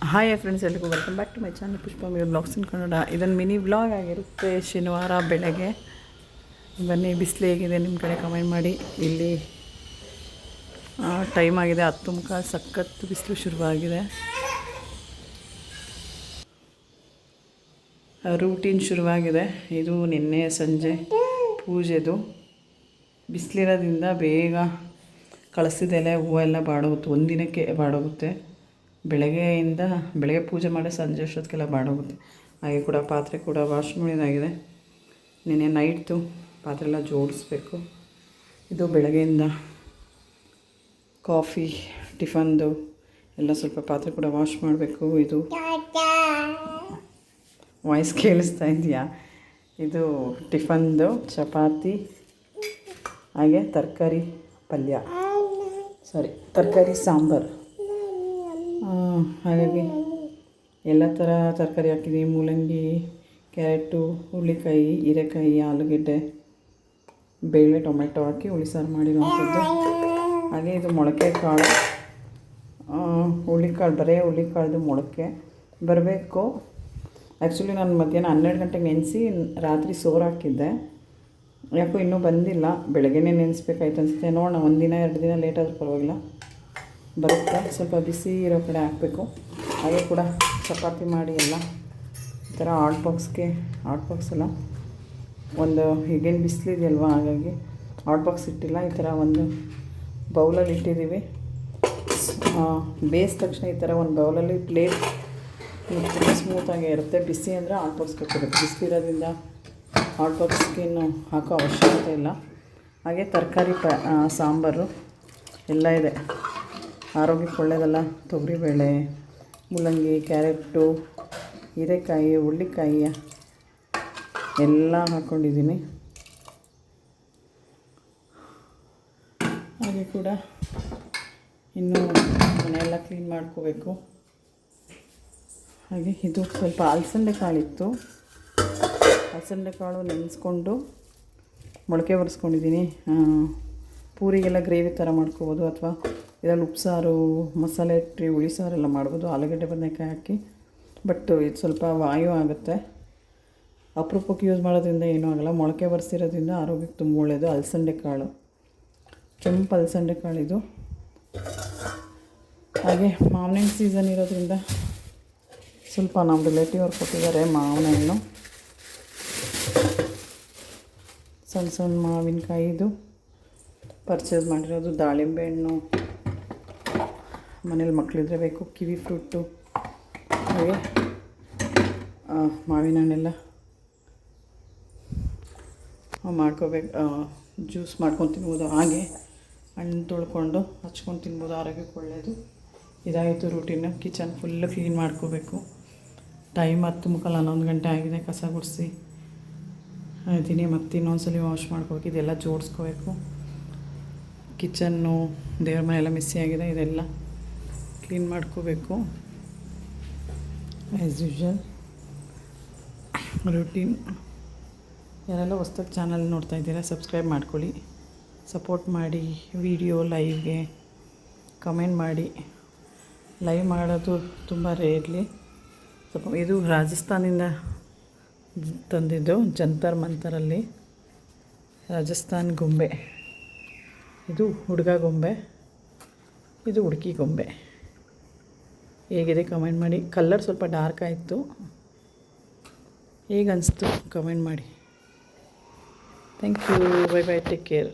Hi friends, ಎಲ್ರಿಗೂ welcome back to my channel Pushpa ಮ್ಯೂ blogs in Kannada. ಇದೊಂದು ಮಿನಿ ಬ್ಲಾಗ್ ಆಗಿರುತ್ತೆ. ಶನಿವಾರ ಬೆಳಗ್ಗೆ ಬನ್ನಿ. ಬಿಸಿಲು ಹೇಗಿದೆ ನಿಮ್ಮ ಕಡೆ ಕಮೆಂಟ್ ಮಾಡಿ. ಇಲ್ಲಿ ಟೈಮ್ ಆಗಿದೆ 10:15. ಸಖತ್ತು ಬಿಸಿಲು ಶುರುವಾಗಿದೆ. ರೂಟೀನ್ ಶುರುವಾಗಿದೆ. ಇದು ನಿನ್ನೆ ಸಂಜೆ ಪೂಜೆದು. ಬಿಸಿಲಿರೋದ್ರಿಂದ ಬೇಗ ಕಳಿಸಿದೆಲೆ ಹೂವೆಲ್ಲ ಬಾಡೋಗುತ್ತೆ. ಒಂದಿನಕ್ಕೆ ಬಾಡೋಗುತ್ತೆ. ಬೆಳಗ್ಗೆ ಪೂಜೆ ಮಾಡಿ ಸಂಜೆ ಅಷ್ಟೊತ್ತಿಗೆಲ್ಲ ಬಾಡೋಗುತ್ತೆ. ಹಾಗೆ ಕೂಡ ಪಾತ್ರೆ ಕೂಡ ವಾಶ್ ಮಾಡಿದಾಗಿದೆ. ನಿನ್ನೆ ನೈಟ್ದು ಪಾತ್ರೆ ಎಲ್ಲ ಜೋಡಿಸ್ಬೇಕು. ಇದು ಬೆಳಗ್ಗೆಯಿಂದ ಕಾಫಿ ಟಿಫನ್ದು ಎಲ್ಲ ಸ್ವಲ್ಪ ಪಾತ್ರೆ ಕೂಡ ವಾಶ್ ಮಾಡಬೇಕು. ಇದು ವಾಯ್ಸ್ ಕೇಳಿಸ್ತಾ ಇದೆಯಾ? ಇದು ಟಿಫನ್ದು ಚಪಾತಿ ಹಾಗೆ ತರಕಾರಿ ಸಾಂಬಾರು. ಹಾಗಾಗಿ ಎಲ್ಲ ಥರ ತರಕಾರಿ ಹಾಕಿದ್ದೀವಿ. ಮೂಲಂಗಿ, ಕ್ಯಾರೆಟು, ಹುರುಳಿಕಾಯಿ, ಹೀರೆಕಾಯಿ, ಆಲೂಗೆಡ್ಡೆ, ಬೇಳೆ, ಟೊಮೆಟೊ ಹಾಕಿ ಹುಳಿ ಸಾರು ಮಾಡಿರುವಂಥದ್ದು. ಹಾಗೆ ಇದು ಮೊಳಕೆ ಕಾಳು, ಹುರುಳಿಕಾಳು, ಬರೀ ಹುರುಳಿಕಾಳ್ದು ಮೊಳಕೆ ಬರಬೇಕು. ಆ್ಯಕ್ಚುಲಿ ನಾನು ಮಧ್ಯಾಹ್ನ 12 ಗಂಟೆಗೆ ನೆನೆಸಿ ರಾತ್ರಿ ಸೋರು ಹಾಕಿದ್ದೆ. ಯಾಕೋ ಇನ್ನೂ ಬಂದಿಲ್ಲ. ಬೆಳಗ್ಗೆನೇ ನೆನೆಸ್ಬೇಕಾಯ್ತು ಅನಿಸುತ್ತೆ. ನೋಡೋಣ, 1 ದಿನ 2 ದಿನ ಲೇಟ್ ಆದರೂ ಪರವಾಗಿಲ್ಲ, ಬರುತ್ತೆ. ಸ್ವಲ್ಪ ಬಿಸಿ ಇರೋ ಕಡೆ ಹಾಕಬೇಕು. ಹಾಗೆ ಕೂಡ ಚಪಾತಿ ಮಾಡಿ ಎಲ್ಲ ಈ ಥರ ಹಾಟ್ ಬಾಕ್ಸ್ ಎಲ್ಲ ಒಂದು ಈಗೇನು ಬಿಸಿಲಿದೆಯಲ್ವ, ಹಾಗಾಗಿ ಹಾಟ್ ಬಾಕ್ಸ್ ಇಟ್ಟಿಲ್ಲ. ಈ ಥರ ಒಂದು ಬೌಲಲ್ಲಿ ಇಟ್ಟಿದ್ದೀವಿ. ಬೇಯಿಸಿದ ತಕ್ಷಣ ಈ ಥರ ಒಂದು ಬೌಲಲ್ಲಿ ಪ್ಲೇಟ್ ತುಂಬ ಸ್ಮೂತಾಗೇ ಇರುತ್ತೆ. ಬಿಸಿ ಅಂದರೆ ಹಾಟ್ ಬಾಕ್ಸ್ಗೆ ಹಾಕಿರುತ್ತೆ. ಬಿಸಿಲಿರೋದ್ರಿಂದ ಹಾಟ್ ಬಾಕ್ಸ್ಗೆ ಇನ್ನು ಹಾಕೋ ಅವಶ್ಯಕತೆ ಇಲ್ಲ. ಹಾಗೆ ತರಕಾರಿ ಸಾಂಬಾರು ಎಲ್ಲ ಇದೆ. ಆರೋಗ್ಯಕ್ಕೆ ಒಳ್ಳೆಯದಲ್ಲ. ತೊಗರಿಬೇಳೆ, ಮೂಲಂಗಿ, ಕ್ಯಾರೆಟು, ಹೀರೆಕಾಯಿ, ಹುರುಳಿಕಾಯಿ ಎಲ್ಲ ಹಾಕ್ಕೊಂಡಿದ್ದೀನಿ. ಹಾಗೆ ಕೂಡ ಇನ್ನೂ ಮನೆಯೆಲ್ಲ ಕ್ಲೀನ್ ಮಾಡ್ಕೋಬೇಕು. ಹಾಗೆ ಇದು ಸ್ವಲ್ಪ ಅಲಸಂದೆ ಕಾಳಿತ್ತು. ಅಲಸಂದೆ ಕಾಳು ನೆನೆಸ್ಕೊಂಡು ಮೊಳಕೆ ಬರೆಸ್ಕೊಂಡಿದ್ದೀನಿ. ಪೂರಿಗೆಲ್ಲ ಗ್ರೇವಿ ಥರ ಮಾಡ್ಕೋಬೋದು, ಅಥವಾ ಇದರಲ್ಲಿ ಉಪ್ಸಾರು, ಮಸಾಲೆ ಇಟ್ಟು ಹುಳಿ ಸಾರೆಲ್ಲ ಮಾಡ್ಬೋದು, ಆಲೂಗಡ್ಡೆ ಬದನೆಕಾಯಿ ಹಾಕಿ. ಬಟ್ ಇದು ಸ್ವಲ್ಪ ವಾಯು ಆಗುತ್ತೆ. ಅಪರೂಪಕ್ಕೆ ಯೂಸ್ ಮಾಡೋದ್ರಿಂದ ಏನೂ ಆಗೋಲ್ಲ. ಮೊಳಕೆ ಬರೆಸಿರೋದ್ರಿಂದ ಆರೋಗ್ಯಕ್ಕೆ ತುಂಬ ಒಳ್ಳೆಯದು. ಅಲಸಂದೆ ಕಾಳು, ಕೆಂಪು ಅಲಸಂದೆ ಕಾಳು ಇದು. ಹಾಗೆ ಮಾವಿನ ಹಣ್ಣು ಸೀಸನ್ ಇರೋದ್ರಿಂದ ಸ್ವಲ್ಪ ನಮ್ಮ ರಿಲೇಟಿವ್ ಅವ್ರು ಕೊಟ್ಟಿದ್ದಾರೆ ಮಾವಿನ ಹಣ್ಣು. ಸಣ್ಣ ಮಾವಿನಕಾಯಿದು ಪರ್ಚೇಸ್ ಮಾಡಿರೋದು. ದಾಳಿಂಬೆ ಹಣ್ಣು ಮನೇಲಿ ಮಕ್ಕಳಿದ್ರೆ ಬೇಕು. ಕಿವಿ ಫ್ರೂಟು, ಹಾಗೆ ಮಾವಿನ ಹಣ್ಣೆಲ್ಲ ಮಾಡ್ಕೋಬೇಕು. ಜ್ಯೂಸ್ ಮಾಡ್ಕೊಂಡು ತಿನ್ಬೋದು. ಹಾಗೆ ಹಣ್ಣು ತೊಳ್ಕೊಂಡು ಹಚ್ಕೊಂಡು ತಿನ್ಬೋದು, ಆರೋಗ್ಯಕ್ಕೆ ಒಳ್ಳೆಯದು. ಇದಾಯಿತು ರೂಟೀನು. ಕಿಚನ್ ಫುಲ್ಲು ಕ್ಲೀನ್ ಮಾಡ್ಕೋಬೇಕು. ಟೈಮ್ 10:15 ಗಂಟೆ ಆಗಿದೆ. ಕಸ ಗುಡಿಸಿ ಇದ್ದೀನಿ. ಮತ್ತೆ ಇನ್ನೊಂದ್ಸಲಿ ವಾಶ್ ಮಾಡ್ಕೋಬೇಕು. ಇದೆಲ್ಲ ಜೋಡಿಸ್ಕೋಬೇಕು. ಕಿಚನ್ನು, ದೇವ್ರ ಮನೆ ಎಲ್ಲ ಮೆಸ್ಸಿ ಆಗಿದೆ. ಇದೆಲ್ಲ ಕ್ಲೀನ್ ಮಾಡ್ಕೋಬೇಕು. As usual routine. ಯಾರೆಲ್ಲ ಹೊಸ್ದಾಗಿ ಚಾನಲ್ ನೋಡ್ತಾ ಇದ್ದೀರಾ, ಸಬ್ಸ್ಕ್ರೈಬ್ ಮಾಡ್ಕೊಳ್ಳಿ, ಸಪೋರ್ಟ್ ಮಾಡಿ. ವಿಡಿಯೋ ಲೈವ್ಗೆ ಕಮೆಂಟ್ ಮಾಡಿ. ಲೈವ್ ಮಾಡೋದು ತುಂಬ ರೇರ್ಲಿ. ಸ್ವಲ್ಪ ಇದು ರಾಜಸ್ಥಾನಿಂದ ತಂದಿದ್ದು, ಜಂತರ್ ಮಂತರಲ್ಲಿ ರಾಜಸ್ಥಾನ್ ಗೊಂಬೆ. ಇದು ಹುಡುಗ ಗೊಂಬೆ, ಇದು ಹುಡುಗಿ ಗೊಂಬೆ. ಹೇಗಿದೆ ಕಮೆಂಟ್ ಮಾಡಿ. ಕಲರ್ ಸ್ವಲ್ಪ ಡಾರ್ಕ್ ಆಯಿತು. ಹೇಗೆ ಅನಿಸ್ತು ಕಮೆಂಟ್ ಮಾಡಿ. Thank you. Bye bye. Take care.